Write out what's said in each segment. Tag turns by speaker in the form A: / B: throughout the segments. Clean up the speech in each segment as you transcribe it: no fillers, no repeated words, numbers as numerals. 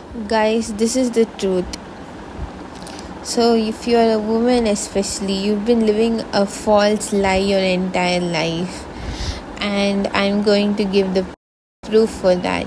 A: Guys, this is the truth. So, if you're a woman, especially, you've been living a false lie your entire life, and I'm going to give the proof for that.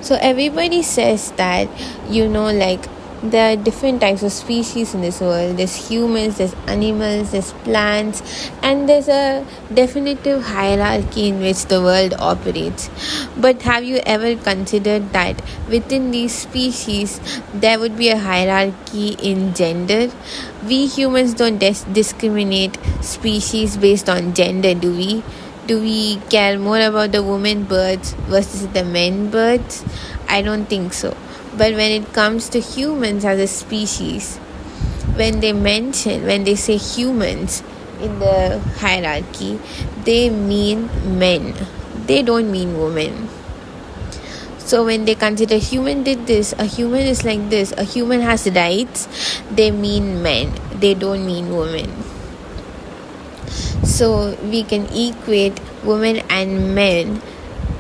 A: So, everybody says that, like there are different types of species in this world. There's humans, there's animals, there's plants, and there's a definitive hierarchy in which the world operates. But have you ever considered that within these species there would be a hierarchy in gender? We humans don't discriminate species based on gender, do we? Do we care more about the women birds versus the men birds? I don't think so. But when it comes to humans as a species, when they say humans in the hierarchy, they mean men. They don't mean women. So when they consider human did this, a human is like this, a human has rights, they mean men. They don't mean women. So we can equate women and men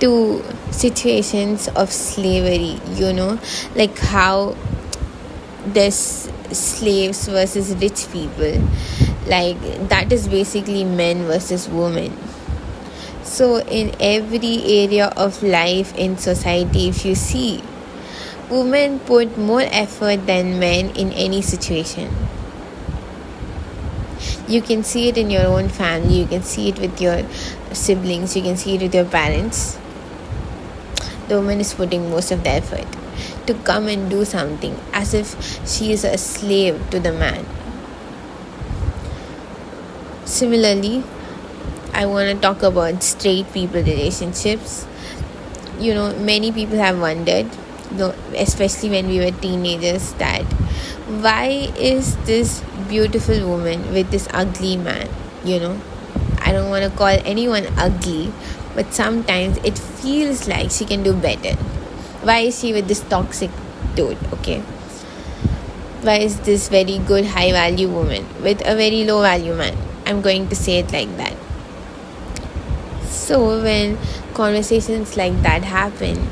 A: to situations of slavery, like how there's slaves versus rich people. Like that is basically men versus women. So in every area of life in society, if you see, women put more effort than men in any situation. You can see it in your own family, you can see it with your siblings, you can see it with your parents. The woman is putting most of the effort to come and do something as if she is a slave to the man. Similarly, I want to talk about straight people relationships. Many people have wondered, especially when we were teenagers, that why is this beautiful woman with this ugly man? I don't want to call anyone ugly, but sometimes it feels like she can do better. Why is she with this toxic dude? Okay, why is this very good high value woman with a very low value man? I'm going to say it like that. So when conversations like that happen,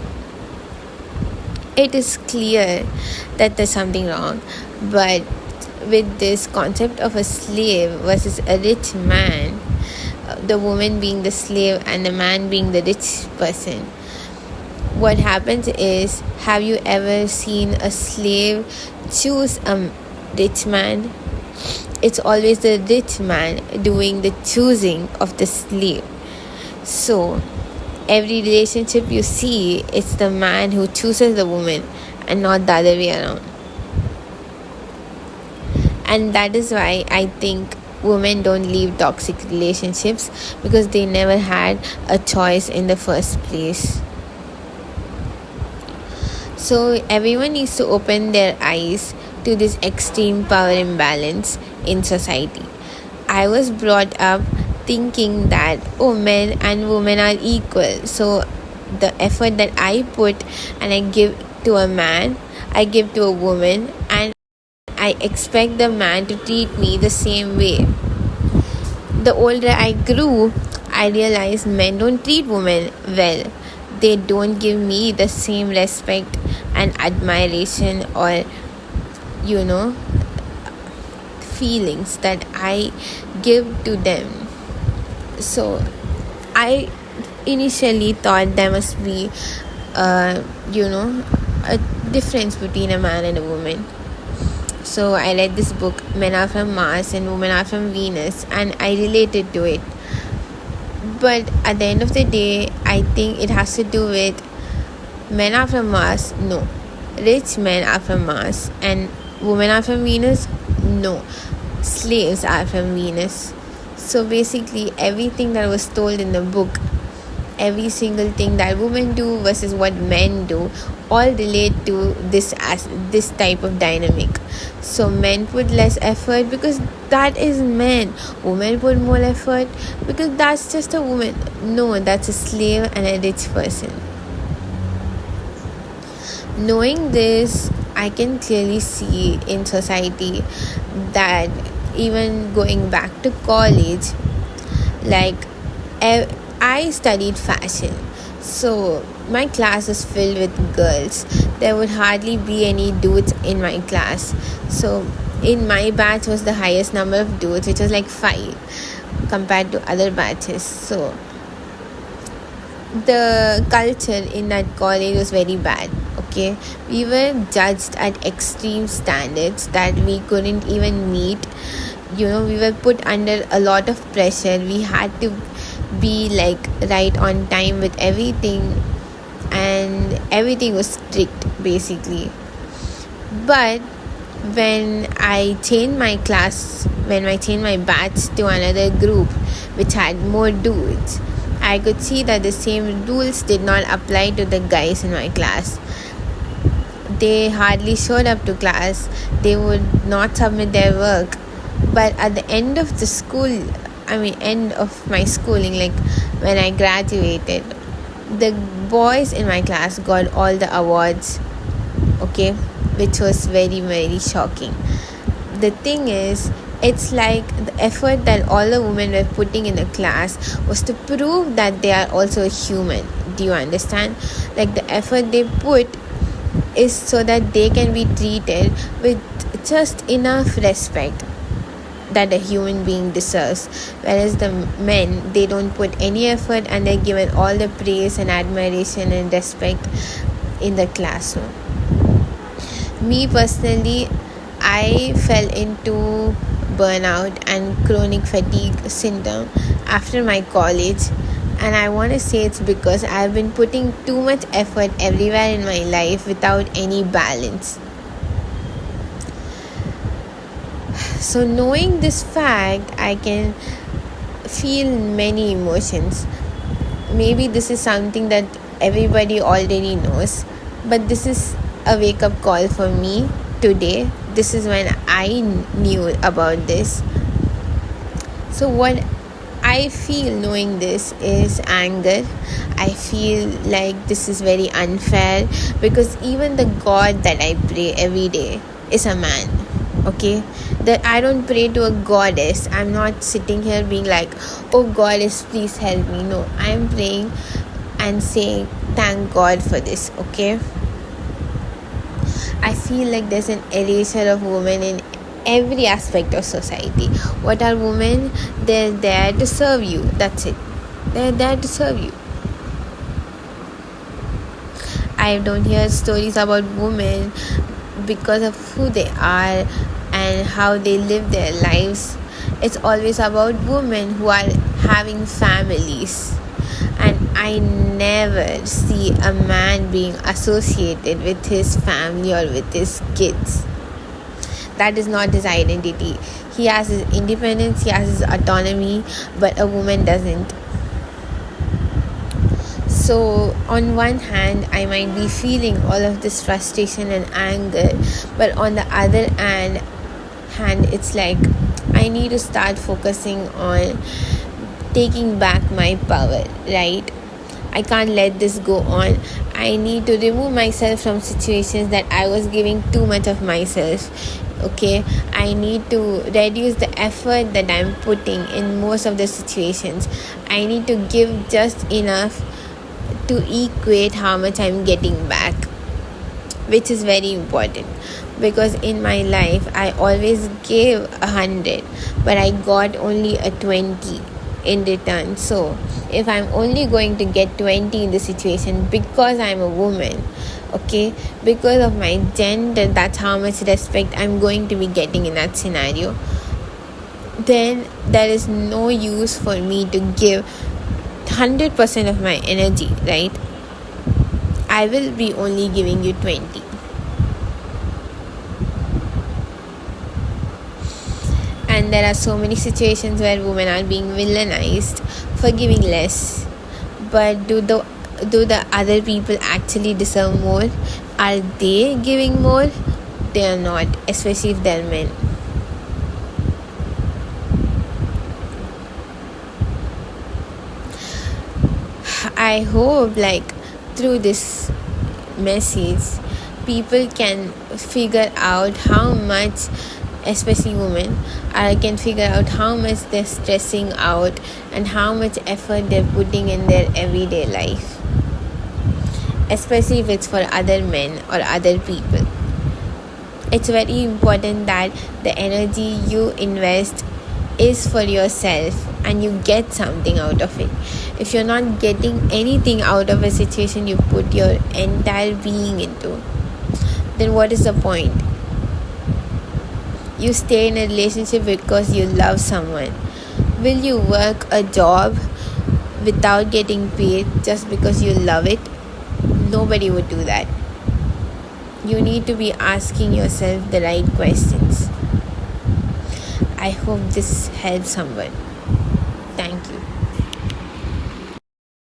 A: it is clear that there's something wrong. But with this concept of a slave versus a rich man, the woman being the slave and the man being the rich person, what happens is, have you ever seen a slave choose a rich man? It's always the rich man doing the choosing of the slave. So every relationship you see, it's the man who chooses the woman and not the other way around. And that is why I think women don't leave toxic relationships, because they never had a choice in the first place. So everyone needs to open their eyes to this extreme power imbalance in society. I was brought up thinking that men and women are equal. So the effort that I put and I give to a man, I give to a woman, and I expect the man to treat me the same way. The older I grew, I realized men don't treat women well. They don't give me the same respect and admiration or feelings that I give to them. So I initially thought there must be a difference between a man and a woman. So I read this book, Men Are From Mars and Women Are From Venus, and I related to it. But at the end of the day, I think it has to do with men are from Mars. No. Rich men are from Mars. And women are from Venus. No. Slaves are from Venus. So basically everything that was told in the book, every single thing that women do versus what men do, all relate to this type of dynamic. So men put less effort because that is men. Women put more effort because that's just a woman. No, that's a slave and a rich person. Knowing this, I can clearly see in society that even going back to college, like I studied fashion. So my class was filled with girls. There would hardly be any dudes in my class. So in my batch was the highest number of dudes, which was like 5 compared to other batches. So the culture in that college was very bad. Okay, we were judged at extreme standards that we couldn't even meet. We were put under a lot of pressure. We had to be like right on time with everything, and everything was strict basically. But when I changed my class, when I changed my batch to another group which had more dudes, I could see that the same rules did not apply to the guys in my class. They hardly showed up to class. They would not submit their work. But at the end of the end of my schooling, like when I graduated, the boys in my class got all the awards. Okay, which was very, very shocking. The thing is, it's like the effort that all the women were putting in the class was to prove that they are also human. Do you understand? Like the effort they put is so that they can be treated with just enough respect that a human being deserves. Whereas the men, they don't put any effort and they're given all the praise and admiration and respect in the classroom. Me personally, I fell into burnout and chronic fatigue syndrome after my college, and I want to say it's because I've been putting too much effort everywhere in my life without any balance. So knowing this fact, I can feel many emotions. Maybe this is something that everybody already knows, but this is a wake-up call for me today. This is when I knew about this. So what I feel knowing this is anger. I feel like this is very unfair because even the God that I pray every day is a man. Okay, that I don't pray to a goddess. I'm not sitting here being like, oh goddess, please help me. No, I'm praying and saying thank God for this. Okay, I feel like there's an erasure of women in every aspect of society. What are women? They're there to serve you. That's it. They're there to serve you. I don't hear stories about women because of who they are and how they live their lives. It's always about women who are having families, and I never see a man being associated with his family or with his kids. That is not his identity. He has his independence, he has his autonomy, but a woman doesn't. So on one hand, I might be feeling all of this frustration and anger, but on the other hand, it's like I need to start focusing on taking back my power, right? I can't let this go on. I need to remove myself from situations that I was giving too much of myself. Okay, I need to reduce the effort that I'm putting in most of the situations. I need to give just enough to equate how much I'm getting back, which is very important, because in my life I always gave 100 but I got only a 20 in return. So if I'm only going to get 20 in the situation because I'm a woman, okay, because of my gender, that's how much respect I'm going to be getting in that scenario, then there is no use for me to give 100% of my energy, right? I will be only giving you 20. And there are so many situations where women are being villainized for giving less. But do the other people actually deserve more? Are they giving more? They are not, especially if they're men. I hope through this message people can figure out how much, especially women, can figure out how much they're stressing out and how much effort they're putting in their everyday life. especially if it's for other men or other people. It's very important that the energy you invest is for yourself and you get something out of it. If you're not getting anything out of a situation you put your entire being into, then what is the point? You stay in a relationship because you love someone. Will you work a job without getting paid just because you love it? Nobody would do that. You need to be asking yourself the right questions. I hope this helps someone. Thank you.